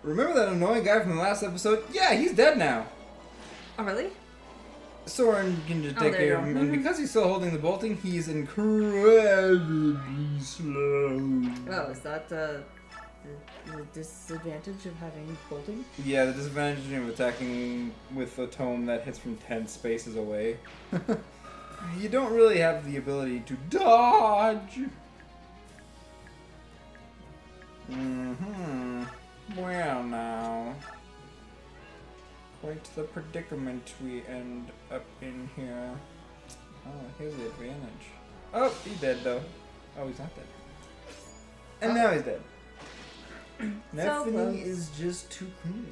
Remember that annoying guy from the last episode? Yeah, he's dead now. Oh, really? Soren can just take there you care of him, and go. because he's still holding the bolting, he's incredibly slow. Oh, is that the disadvantage of having bolting? Yeah, the disadvantage of attacking with a tome that hits from 10 spaces away. You don't really have the ability to dodge. Well now. Quite the predicament we end up in here. Oh, here's the advantage. Oh, he's dead though. Oh, he's not dead. And now he's dead. Neffany is just too clean.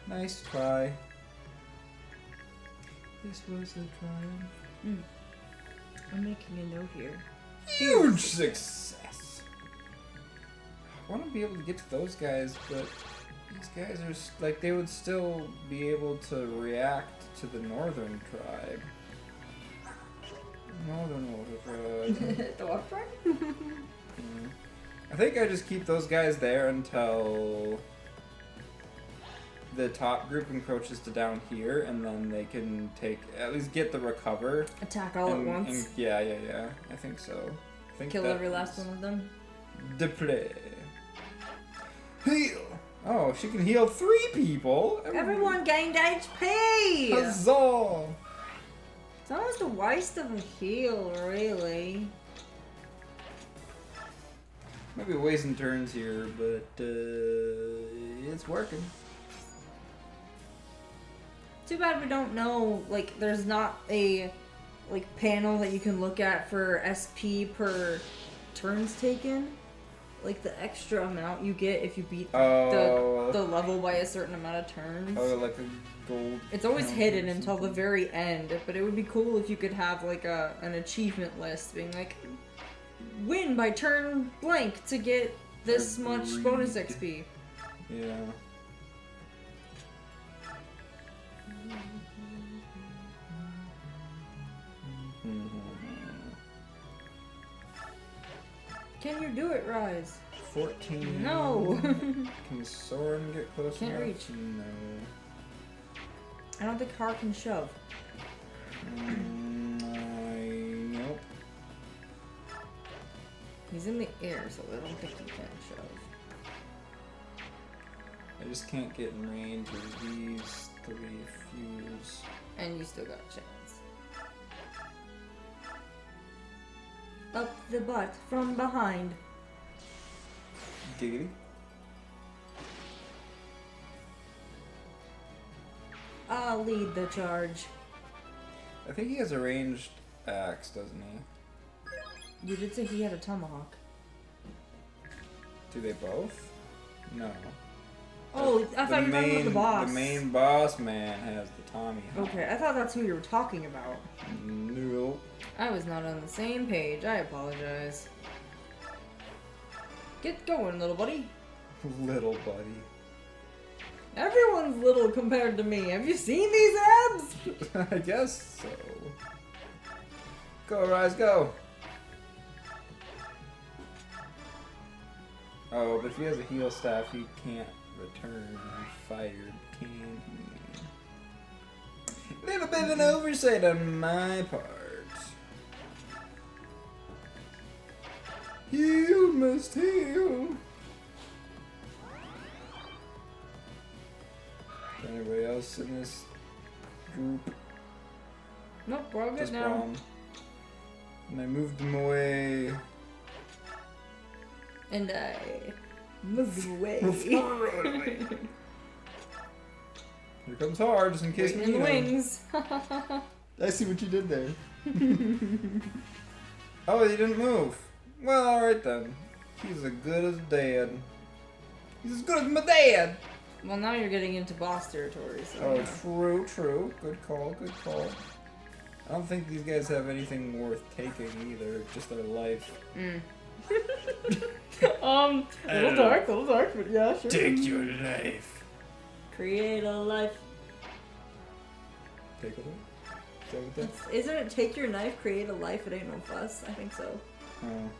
Nice try. This was a try. I'm making a note here. Huge success! I want to be able to get to those guys, but these guys are like, they would still be able to react to the northern tribe. Northern water tribe. The what tribe? I think I just keep those guys there until the top group encroaches to down here, and then they can at least get the recover. Attack all at once? Yeah. I think so. Kill every last one of them? Deploy. Heal! Oh, she can heal 3 people! Everyone gained HP! Huzzah! It's almost a waste of a heal, really. Maybe wasting turns here, but it's working. Too bad we don't know, like, there's not a, like, panel that you can look at for SP per turns taken. Like, the extra amount you get if you beat the level by a certain amount of turns. Oh, like a gold. It's always hidden until the very end, but it would be cool if you could have, like, an achievement list being like, win by turn blank to get this much bonus XP. Yeah. Can you do it, Rise? 14. No. Can Soren get close Can't enough? reach. No. I don't think Har can shove. Nope. He's in the air, so I don't think he can shove. I just can't get in range of these 3 fuse. And you still got a chance. Up the butt from behind. Giggity. I'll lead the charge. I think he has a ranged axe, doesn't he? You did say he had a tomahawk. Do they both? No. Oh, I thought you were talking about the boss. The main boss man has the Tommy Hawk. Okay, I thought that's who you were talking about. Nope. I was not on the same page. I apologize. Get going, little buddy. Little buddy. Everyone's little compared to me. Have you seen these abs? I guess so. Go, Rise, go! Oh, but if he has a heal staff, he can't return fired, can he? Little bit of an oversight on my part. You must heal. Anybody else in this group? Nope, we're all good Just now. Braum. And I moved them away. And I moved away. Here comes Har, just in case we Waiting in the need him. wings. I see what you did there. Oh, he didn't move. Well, alright then. He's as good as dead. He's as good as my dad! Well, now you're getting into boss territory, so... Oh, true. Good call. I don't think these guys have anything worth taking either, just their life. Little dark, but yeah, sure. Take your life. Create a life. Take a look. Is that what that? Isn't it take your knife, create a life, it ain't no fuss? I think so. Oh.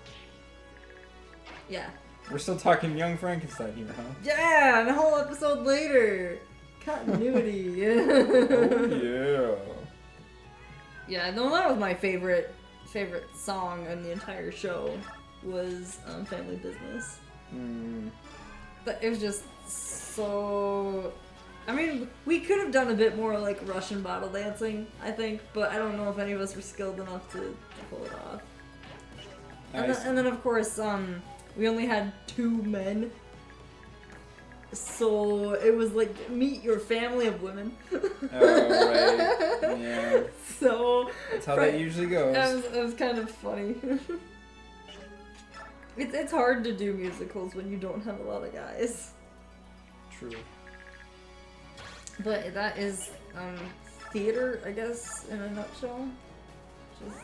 Yeah. We're still talking Young Frankenstein here, huh? Yeah, and a whole episode later. Continuity. Oh, Yeah, no, that was my favorite song in the entire show was Family Business. But it was just so... I mean, we could have done a bit more like Russian bottle dancing, I think, but I don't know if any of us were skilled enough to pull it off. And then of course, we only had 2 men. So it was like, meet your family of women. Oh, right. Yeah. So... That's how that usually goes. It was kind of funny. It's hard to do musicals when you don't have a lot of guys. True. But that is theater, I guess, in a nutshell. Just...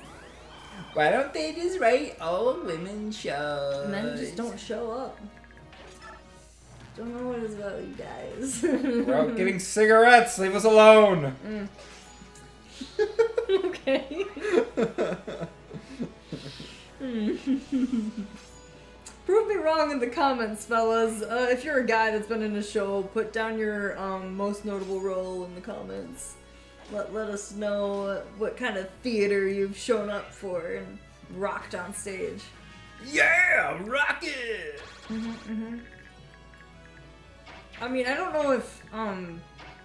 Why don't they just write all women shows? Men just don't show up. Don't know what it's about, you guys. We're out getting cigarettes. Leave us alone. Okay. Prove me wrong in the comments, fellas. If you're a guy that's been in a show, put down your most notable role in the comments. Let us know what kind of theater you've shown up for and rocked on stage. Yeah, rock it! I mean, I don't know if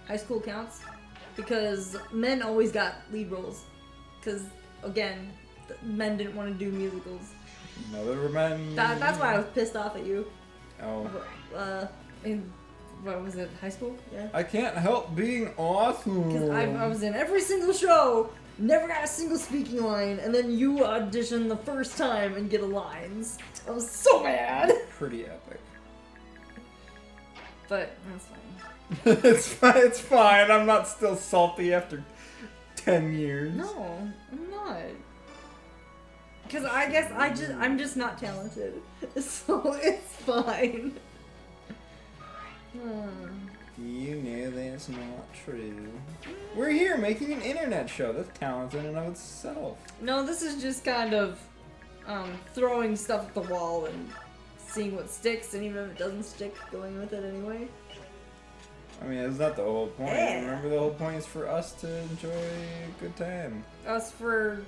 high school counts, because men always got lead roles. Because, again, men didn't want to do musicals. No, there were men. That's why I was pissed off at you. Oh. In, what was it, high school? Yeah. I can't help being awesome. Because I was in every single show, never got a single speaking line, and then you audition the first time and get a lines. I was so mad. Pretty epic. But that's fine. It's fine. I'm not still salty after 10 years. No, I'm not. Because I guess I'm just not talented. So it's fine. You know that's not true. We're here making an internet show. That's talent in and of itself. No, this is just kind of throwing stuff at the wall and seeing what sticks, and even if it doesn't stick, going with it anyway. I mean, that's not the whole point. Yeah. Remember, the whole point is for us to enjoy a good time. Us for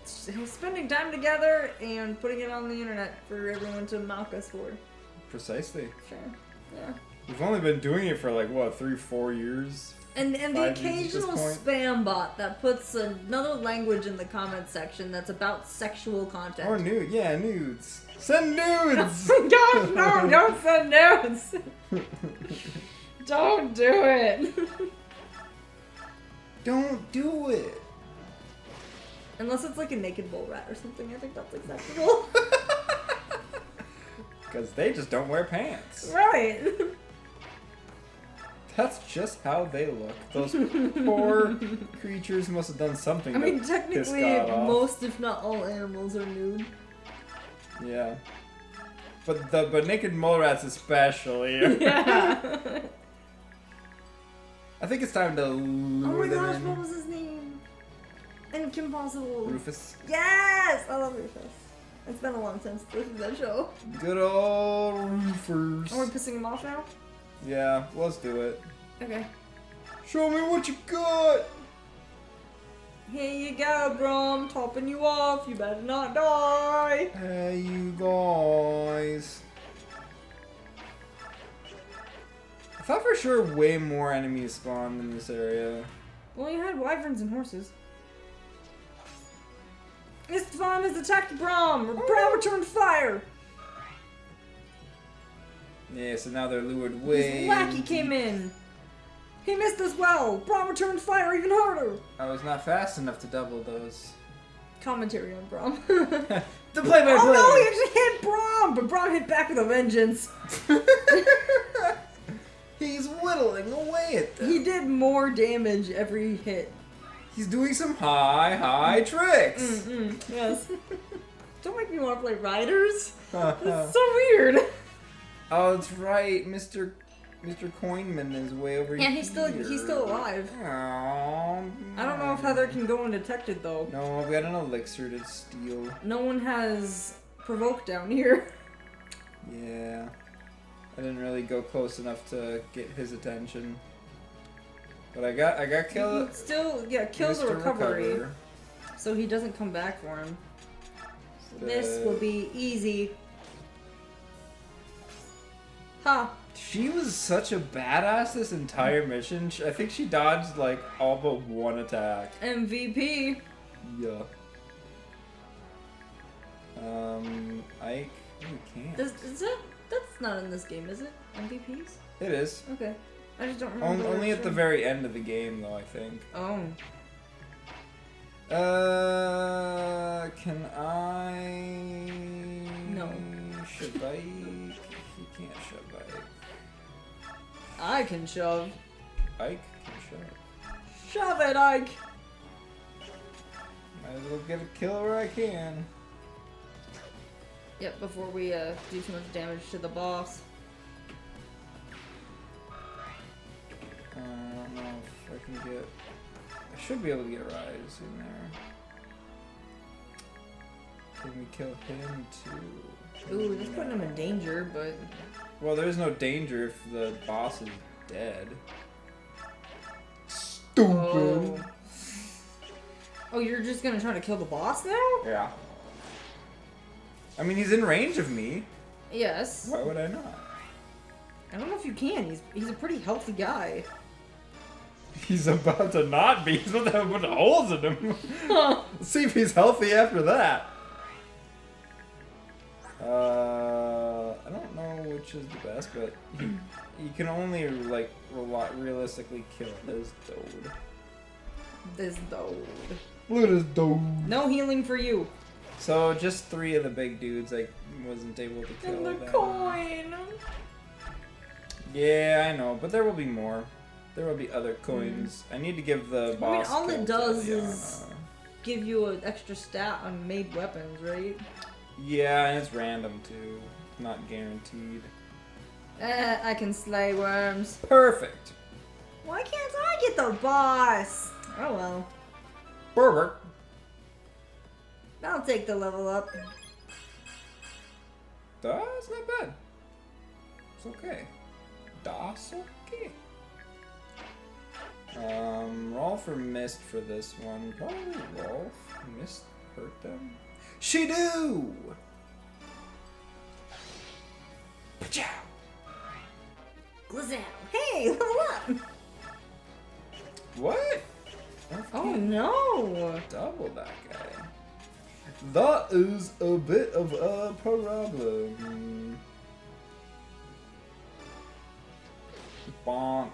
spending time together and putting it on the internet for everyone to mock us for. Precisely. Sure. Yeah. We've only been doing it for like, what, 3-4 years? And the 5 years occasional at this point? spam bot that puts another language in the comment section that's about sexual content. Or nude. Yeah, nudes. Send nudes! Gosh, no, don't send nudes! Don't do it! Don't do it! Unless it's like a naked bull rat or something, I think that's acceptable. Because they just don't wear pants. Right! That's just how they look. Those poor creatures must have done something. I mean, to technically, piss God off. most, if not all, animals are nude. Yeah. But naked mole rats especially. Yeah! I think it's time to Oh lure my them gosh, in. what was his name? And Kim Possible. Rufus. Yes! I love Rufus. It's been a long time since listened to that show. Good old Rufus. Are we pissing him off now? Yeah, let's do it. Okay. Show me what you got! Here you go, bro. I'm topping you off. You better not die. Hey, you guys. I thought for sure way more enemies spawned in this area. Well, you had wyverns and horses. Istvan has attacked Braum. Braum returned fire. Yeah, so now they're lured way. His lackey came in. He missed as well. Braum returned fire even harder. I was not fast enough to double those. Commentary on Braum. The play-by-play! Oh no, he actually hit Braum, but Braum hit back with a vengeance. He's whittling away at them. He did more damage every hit. He's doing some high tricks. Yes. Don't make me want to play Riders. Oh, That's so weird. that's right. Mr. Coinman is way over here. Yeah, he's still alive. Aww. I don't know if Heather can go undetected though. No, I've got an elixir to steal. No one has provoked down here. Yeah. I didn't really go close enough to get his attention. But I got killed. Still, yeah, kill the Mr. recovery. Recover. So he doesn't come back for him. So The- this will be easy. Ha! She was such a badass this entire mission. I think she dodged like all but one attack. MVP. Yeah. Ike. You can't. That's not in this game, is it? MVPs? It is. Okay. I just don't remember. Only at the which very end of the game, though, I think. one. Can I? No. Shove Ike? You can't shove Ike. I can shove. Ike can shove. Shove it, Ike! Might as well get a kill where I can. Yep, before we do too much damage to the boss. I don't know if I can get. I should be able to get Rise in there. Can we kill him too? Ooh, that's putting him in danger, but... Well, there's no danger if the boss is dead. Stupid. Oh, you're just gonna try to kill the boss now? Yeah. I mean, he's in range of me. Yes. Why would I not? I don't know if you can. He's a pretty healthy guy. He's about to not be. He's about to have a bunch of holes in him. Let's see if he's healthy after that. I don't know which is the best, but you can only like realistically kill this dude. This dude. Look at this dude. No healing for you. So just 3 of the big dudes I wasn't able to kill. And the them. coin. Yeah, I know, but there will be more. There will be other coins. I need to give the boss. I mean, all kill it to does Liana. is give you an extra stat on made weapons, right? Yeah, and it's random too. Not guaranteed. I can slay worms. Perfect. Why can't I get the boss? Oh well. Berber. I'll take the level up. That's not bad. It's okay. That's okay. Roll for Mist for this one. Probably Rolf. Mist hurt them. She do! Pachow! Glazal. Hey, level up! What? Oh no! Double that guy. That is a bit of a problem. Bonk.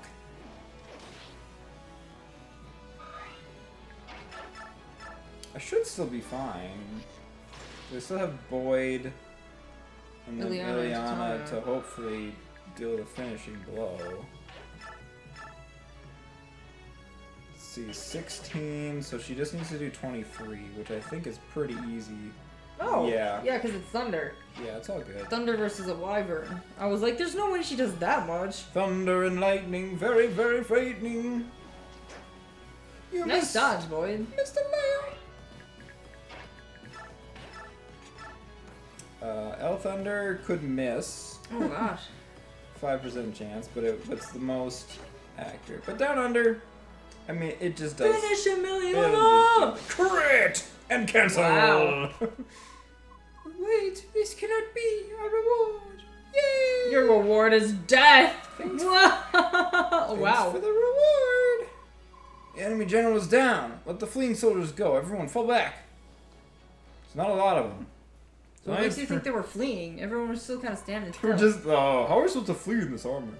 I should still be fine. We still have Boyd and then Ileana to hopefully deal the finishing blow. Let's see, 16, so she just needs to do 23, which I think is pretty easy. Oh! Yeah. Yeah, because it's Thunder. Yeah, it's all good. Thunder versus a Wyvern. I was like, there's no way she does that much. Thunder and lightning, very, very frightening. You Nice dodge, Boyd. Mr. Leon. L Thunder could miss. Oh gosh. 5% chance, but it's the most accurate. But down under, I mean, it just does. Finish Emilio it'll up! just do- Crit! And cancel! Wow. Wait, this cannot be a reward. Yay! Your reward is death! Thanks. Oh, wow. Thanks for the reward! The enemy general is down. Let the fleeing soldiers go. Everyone fall back. There's not a lot of them. So What makes you think they were fleeing? Everyone was still kind of standing still. We're just, how are we supposed to flee in this armor?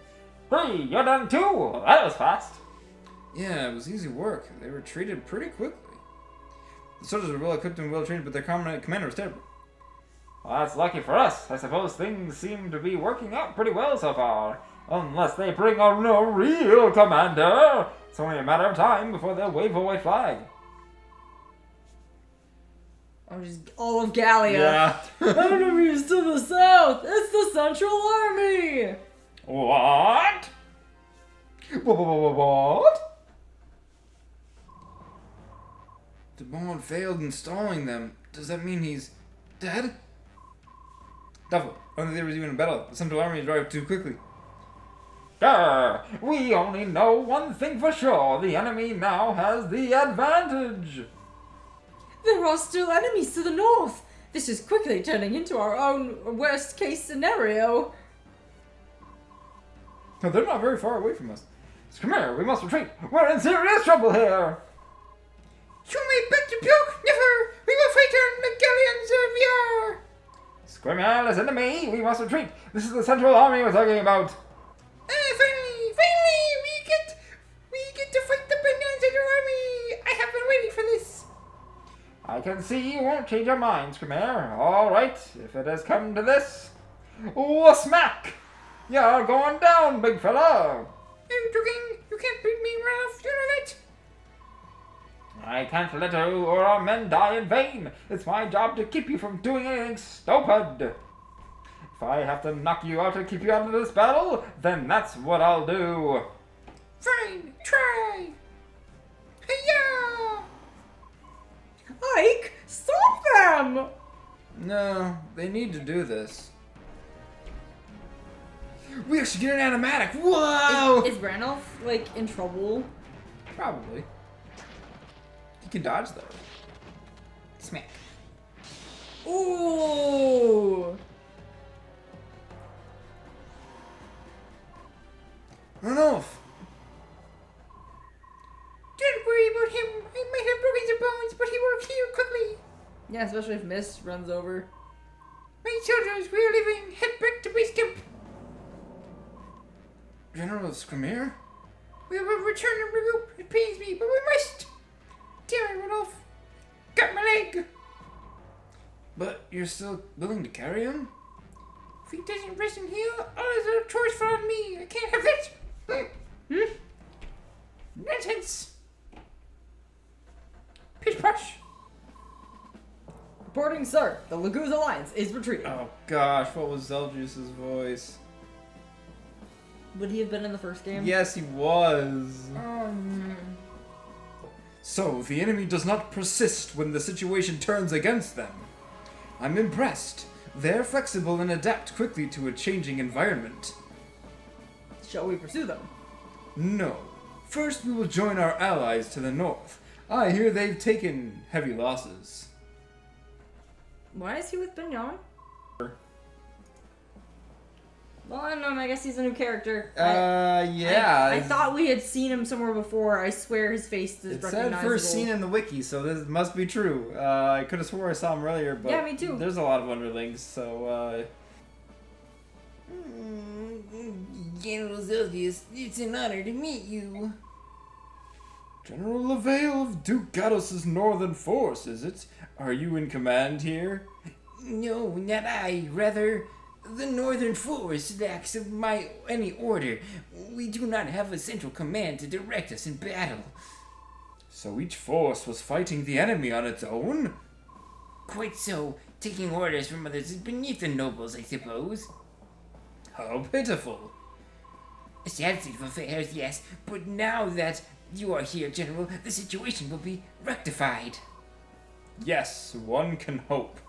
Hey, you're done too! That was fast. Yeah, it was easy work. They retreated pretty quickly. The soldiers were well equipped and well trained, but their commander was terrible. Well, that's lucky for us. I suppose things seem to be working out pretty well so far. Unless they bring on a real commander. It's only a matter of time before they'll wave a white flag. Oh, just all of Gallia. Yeah. Enemies to the south! It's the Central Army! What? What? The bomb failed installing them. Does that mean he's dead? Duffel, I don't think there was even a battle. The Central Army arrived too quickly. We only know one thing for sure. The enemy now has the advantage. There are still enemies to the north. This is quickly turning into our own worst-case scenario. No, they're not very far away from us. Come here, we must retreat. We're in serious trouble here. You may bet your puke, never! We will fight on the galleons of yore! Squirmel is enemy. We must retreat. This is the Central Army we're talking about. Finally, we get to fight the Banyan Central Army! I have been waiting for this! I can see you won't change your mind, Squirmel. All right, if it has come to this. Ooh, a smack! You're going down, big fella. I'm joking. You can't beat me, Ralph. You know that. I can't let you or our men die in vain. It's my job to keep you from doing anything stupid. If I have to knock you out to keep you out of this battle, then that's what I'll do. Fine, try. Hiya! Ike, stop them! No, they need to do this. We actually get an animatic. Whoa! Is Randolph, like, in trouble? Probably. He can dodge though. Smack. Ooh! Run off! Don't worry about him. He might have broken some bones, but he will heal quickly. Yeah, especially if Mist runs over. My soldiers, we are leaving. Head back to base camp. General Squamir? We will return and regroup. It pains me, but we must. Damn it, Rudolph. Got my leg. But you're still willing to carry him? If he doesn't rest and heal, all his other chores fall on me. I can't have that. Nonsense. Pish posh. Reporting, sir. The Laguz Alliance is retreating. Oh gosh, what was Zelgius's voice? Would he have been in the first game? Yes, he was. Um. So, the enemy does not persist when the situation turns against them. I'm impressed. They're flexible and adapt quickly to a changing environment. Shall we pursue them? No. First, we will join our allies to the north. I hear they've taken heavy losses. Why is he with Benyon? Well, I don't know. I guess he's a new character. Yeah. I thought we had seen him somewhere before. I swear his face is It recognizable. said first seen in the wiki, so this must be true. I could have swore I saw him earlier, but Yeah, me too. There's a lot of underlings, so General Zelgius, it's an honor to meet you. General LaVale of Duke Gatos' northern force, is it? Are you in command here? No, not I. Rather, the Northern Force lacks of any order. We do not have a central command to direct us in battle. So each force was fighting the enemy on its own? Quite so. Taking orders from others is beneath the nobles, I suppose. How pitiful. A sad state of affairs, yes, but now that you are here, General, the situation will be rectified. Yes, one can hope.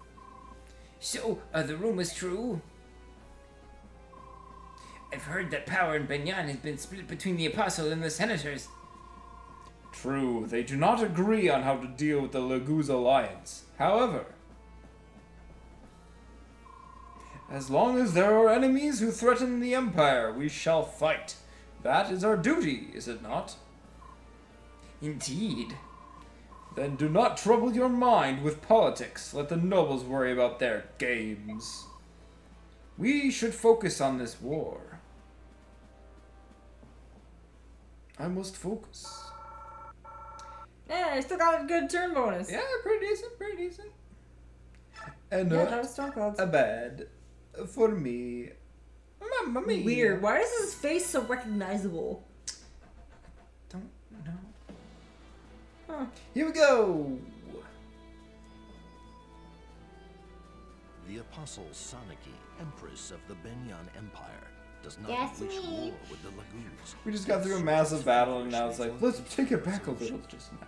So, are the rumors true? I've heard that power in Banyan has been split between the Apostle and the Senators. True, they do not agree on how to deal with the Laguz Alliance. However, as long as there are enemies who threaten the Empire, we shall fight. That is our duty, is it not? Indeed. Then do not trouble your mind with politics. Let the nobles worry about their games. We should focus on this war. I must focus. Yeah, I still got a good turn bonus. Yeah, pretty decent, pretty decent. And Yeah, not that was Storm Clouds. a bad for me. Mamma mia. Weird. Why is his face so recognizable? Don't know. Huh. Here we go. The Apostle Saniki, Empress of the Benyan Empire, does not That's wish me. war with the Laguz. We just got through a massive battle and now it's like, let's take it back a little just now.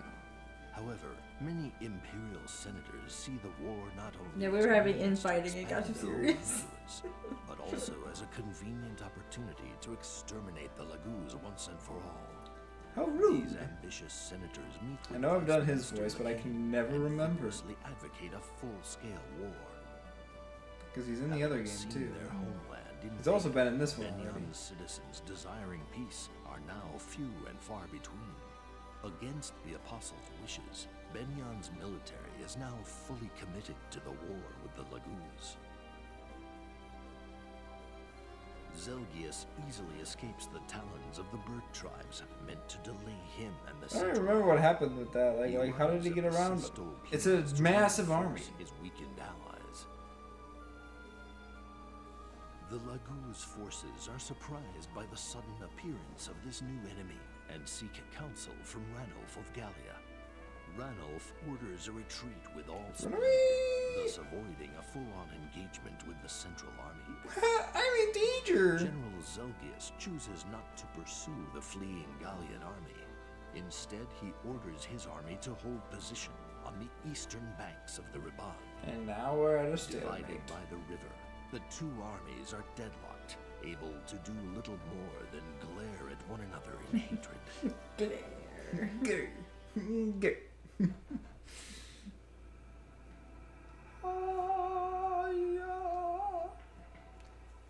However, many Imperial senators see the war not only Yeah, we as were a having means to infighting. It got too expand their own serious. influence, but also as a convenient opportunity to exterminate the Laguz once and for all. How rude. These ambitious senators meet with I know I've done his Westminster voice, but I King can never and remember. vigorously advocate a full-scale war. Because he's in the other game Seen too. their homeland He's also been in this one invaded, already. Benion's citizens desiring peace are now few and far between. Against the apostles' wishes, Benion's military is now fully committed to the war with the Laguz. Zelgius easily escapes the talons of the bird tribes, meant to delay him and the I don't Central remember what Army. happened with that. Like how did he get around? It's a massive army. His weakened allies. The Laguz forces are surprised by the sudden appearance of this new enemy and seek counsel from Ranulf of Gallia. Ranulf orders a retreat with all speed, thus avoiding a full-on engagement with the Central Army. I'm in danger. General Zelgius chooses not to pursue the fleeing Gallian army. Instead, he orders his army to hold position on the eastern banks of the Riban. And now we're at a Divided stalemate. by the river, the two armies are deadlocked, able to do little more than glare at one another in hatred.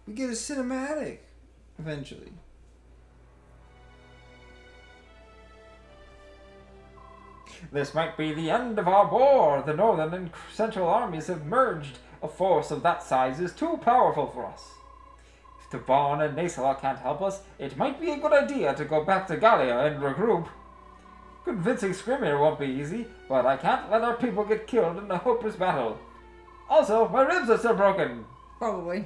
We get a cinematic eventually. This might be the end of our war. The northern and central armies have merged. A force of that size is too powerful for us. If Taban and Nasala can't help us, it might be a good idea to go back to Gallia and regroup. Convincing Skrimir won't be easy, but I can't let our people get killed in a hopeless battle. Also, my ribs are still broken. Probably.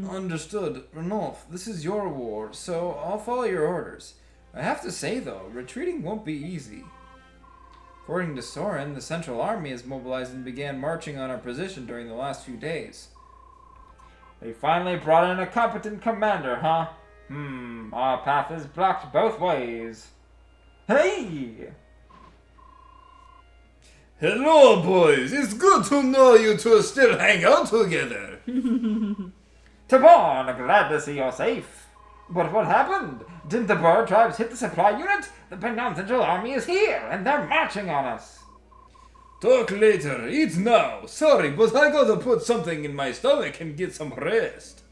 Understood. Ranulf, this is your war, so I'll follow your orders. I have to say, though, retreating won't be easy. According to Soren, the Central Army is mobilized and began marching on our position during the last few days. They finally brought in a competent commander, huh? Our path is blocked both ways. Hey! Hello, boys. It's good to know you two still hang out together. Taban, glad to see you're safe. But what happened? Didn't the bird tribes hit the supply unit? The Benyon Central Army is here, and they're marching on us. Talk later. Eat now. Sorry, but I gotta put something in my stomach and get some rest.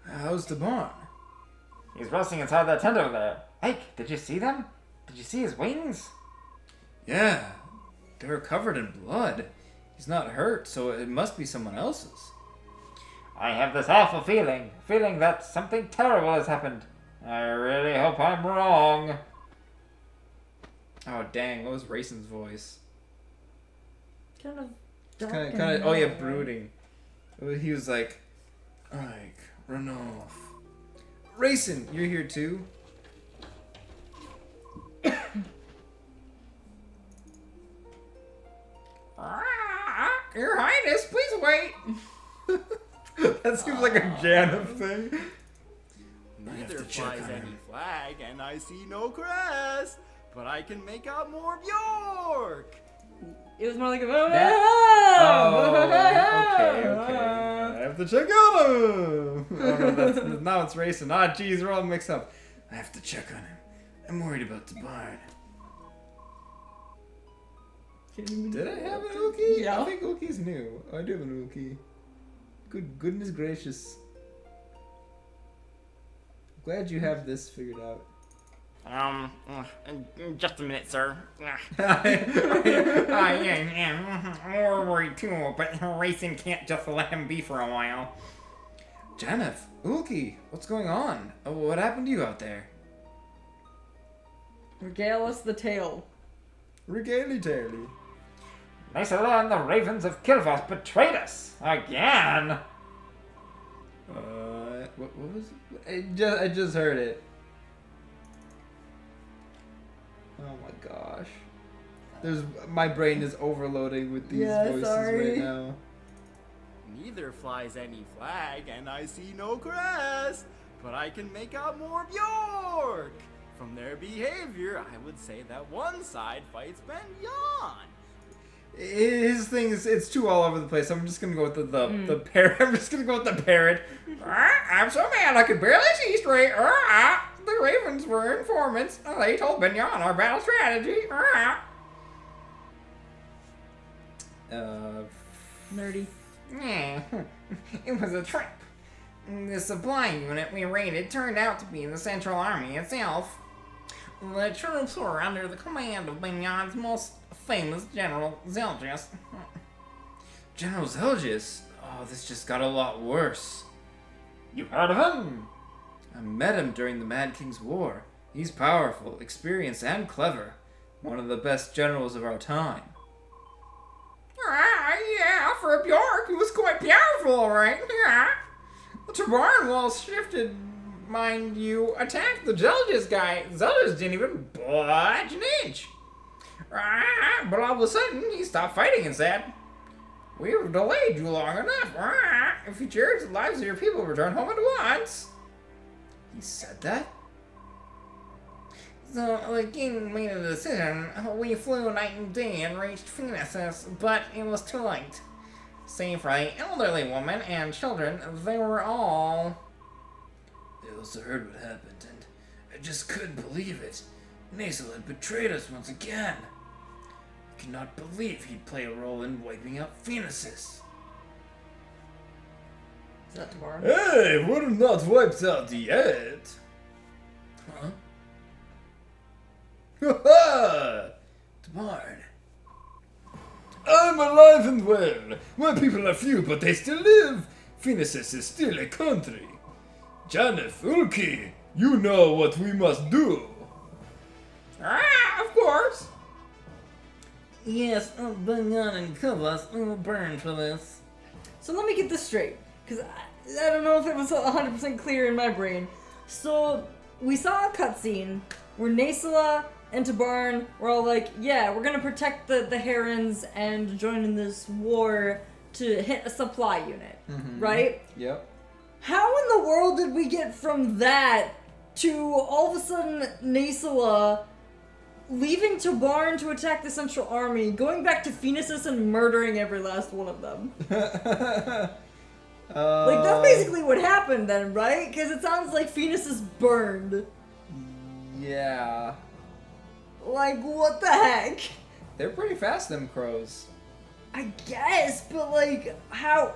How's the barn? He's resting inside that tent over there. Ike, did you see them? Did you see his wings? Yeah, they're covered in blood. He's not hurt, so it must be someone else's. I have this awful feeling that something terrible has happened. I really hope I'm wrong. Oh dang, what was Rayson's voice? Kind of. It's dark kind and of. Oh yeah, mellow. brooding. He was like, Ranulf. Rayson, you're here too. Your Highness, please wait. That seems like a Janif thing. Neither flies any flag, and I see no crest. But I can make out more Bjork. It was more like a. Okay. I have to check on him. Oh no, that's now it's Rayson. Ah, geez, we're all mixed up. I have to check on him. I'm worried about the barn. Did I have an Uki? Yeah. I think Uki's new. Oh, I do have an Uki. Goodness gracious. Glad you have this figured out. Just a minute, sir. I am more worried too, but Racing can't just let him be for a while. Janif, Uki, what's going on? Oh, what happened to you out there? Regale us the tale. Regaily-taily. Nisala and the Ravens of Kilvas betrayed us again. What was it? I just heard it. Oh my gosh. My brain is overloading with these voices right now. Neither flies any flag, and I see no crest. But I can make out more Bjork. from their behavior, I would say that one side fights Benyon. His thing is, it's too all over the place. I'm just gonna go with the parrot. I'm just gonna go with the parrot. I'm so mad I could barely see straight. The Ravens were informants. They told Benyon our battle strategy. Nerdy. Yeah, it was a trap. The supply unit we raided turned out to be the Central Army itself. The troops were under the command of Benyon's most famous General Zelgis. General Zelgis? Oh, this just got a lot worse. You've heard of him? I met him during the Mad King's War. He's powerful, experienced, and clever. One of the best generals of our time. Yeah, for a Bjork, he was quite powerful, alright. Yeah. The Tabarn wall shifted, mind you, attacked the Zelgis guy. Zelgis didn't even budge an inch. But all of a sudden, he stopped fighting and said, "We've delayed you long enough. If you cherish the lives of your people, return home at once." He said that? So the king made a decision. We flew night and day and reached Phoenix, but it was too late. Save for the elderly woman and children, they were all... I also heard what happened, and I just couldn't believe it. Nasal had betrayed us once again. I could not believe he'd play a role in wiping out Phoenix. Is that tomorrow? Hey, we're not wiped out yet. Huh? Ha-ha! Tabarn. I'm alive and well. My people are few, but they still live. Phoenix is still a country. Janeth Ulki, you know what we must do. Of course. Yes, Benyon and Kuvas will burn for this. So let me get this straight, because I don't know if it was 100% clear in my brain. So we saw a cutscene where Nasala and Tabarn were all like, yeah, we're gonna protect the Herons and join in this war to hit a supply unit, right? Yep. How in the world did we get from that to all of a sudden Nasala leaving Tabarn to attack the Central Army, going back to Phoenix and murdering every last one of them? Like, that's basically what happened then, right? Because it sounds like Phoenix is burned. Yeah. Like, what the heck? They're pretty fast, them crows. I guess, but like,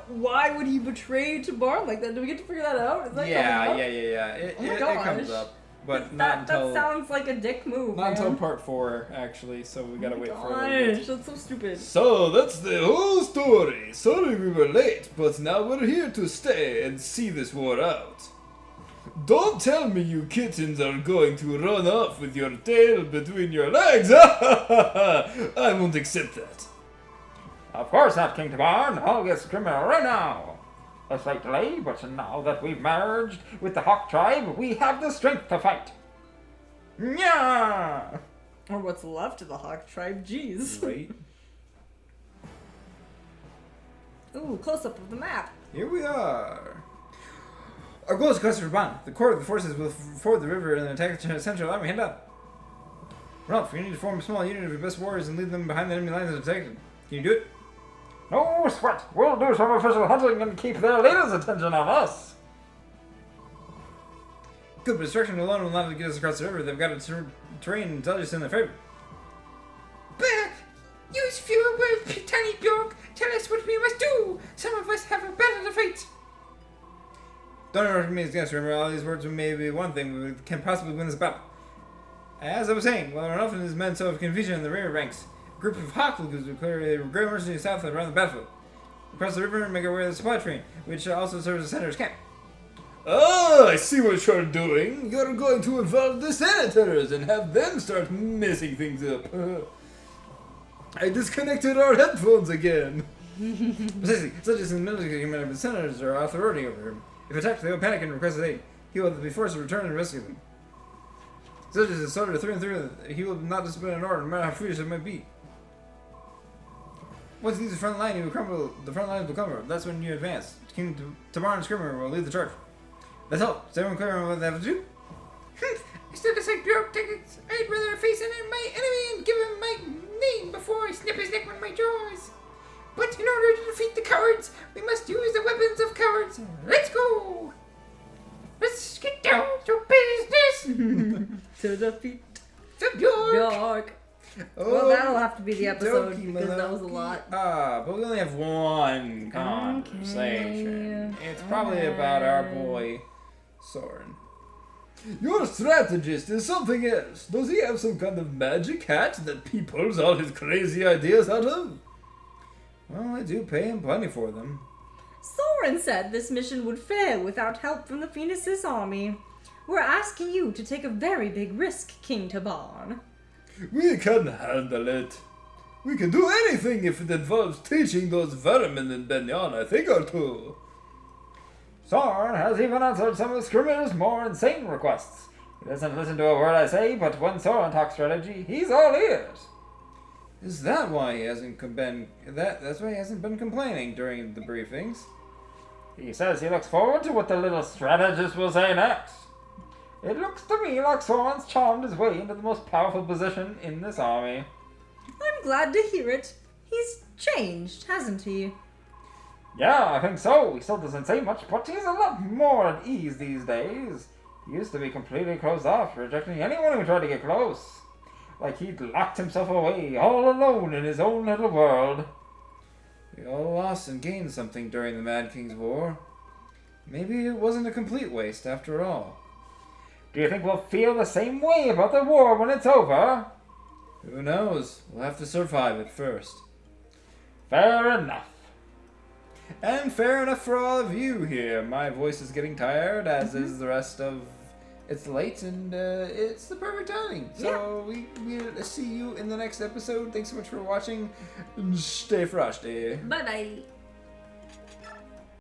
why would he betray Tabarn like that? Do we get to figure that out? Is that coming up? Yeah. Oh my It gosh. comes up. But not that until... sounds like a dick move, Not man. until part 4, actually, so we gotta Oh my wait for a little bit. gosh, that's so stupid. So, that's the whole story. Sorry we were late, but now we're here to stay and see this war out. Don't tell me you kittens are going to run off with your tail between your legs. I won't accept that. Of course not, King Tabarn. I'll get criminal right now. A slight delay, but now that we've merged with the Hawk tribe, we have the strength to fight. Yeah. Or what's left of the Hawk tribe, jeez. Right. Ooh, close-up of the map. Here we are. Our goal is to cross the Raban. The core of the forces will ford the river and attack the Central Army. Head up. Ralph, you need to form a small unit of your best warriors and lead them behind the enemy lines and attack them. Can you do it? No sweat. We'll do some official hunting and keep their leaders' attention on us. Good, but destruction alone will not get us across the river. They've got a terrain intelligence in their favor. But use fewer words, tiny Bjork. Tell us what we must do. Some of us have a battle to fight. Don't interrupt me against. Remember, all these words may be one thing, but we can possibly win this battle. As I was saying, while enough of his men sow confusion in the rear ranks, a group of Hawklagoos will clear a great mercenary south around the battlefield. Across the river and make our way to the supply train, which also serves as the senator's camp. Oh, I see what you're doing. You're going to involve the senators and have them start messing things up. I disconnected our headphones again. Precisely, such as in the military command, the senators are authority over him. If attacked, they will panic and request aid. He will be forced to return and rescue them. Such as a soldier through and through, he will not disobey an order, no matter how foolish it might be. Once he leaves the front line, he will crumble. The front lines will crumble. That's when you advance. King Tabarn and Skirmer will lead the charge. That's all. Is everyone clear on what they have to do? Instead of saying bureau tickets, I'd rather face my enemy and give him my name before I snip his neck with my jaws. But in order to defeat the cowards, we must use the weapons of cowards. Let's go! Let's get down to business! To defeat The Bjork! Bjork. Well, that'll have to be the episode because that was a lot. But we only have one conversation. It's probably about our boy Soren. Your strategist is something else. Does he have some kind of magic hat that he pulls all his crazy ideas out of? Well, I do pay him plenty for them. Soren said this mission would fail without help from the Phoenix's army. We're asking you to take a very big risk, King Taban. We can handle it. We can do anything if it involves teaching those vermin in Benyan a thing or two. Soren has even answered some of Skirmir's more insane requests. He doesn't listen to a word I say, but when Soren talks strategy, he's all ears. Is that why he hasn't been? That's why he hasn't been complaining during the briefings. He says he looks forward to what the little strategist will say next. It looks to me like Soren's charmed his way into the most powerful position in this army. I'm glad to hear it. He's changed, hasn't he? Yeah, I think so. He still doesn't say much, but he's a lot more at ease these days. He used to be completely closed off, rejecting anyone who tried to get close. Like he'd locked himself away, all alone in his own little world. We all lost and gained something during the Mad King's War. Maybe it wasn't a complete waste after all. Do you think we'll feel the same way about the war when it's over? Who knows? We'll have to survive it first. Fair enough. And fair enough for all of you here. My voice is getting tired, as is the rest of... It's late, and it's the perfect timing. So we'll see you in the next episode. Thanks so much for watching. Stay frosty. Bye-bye.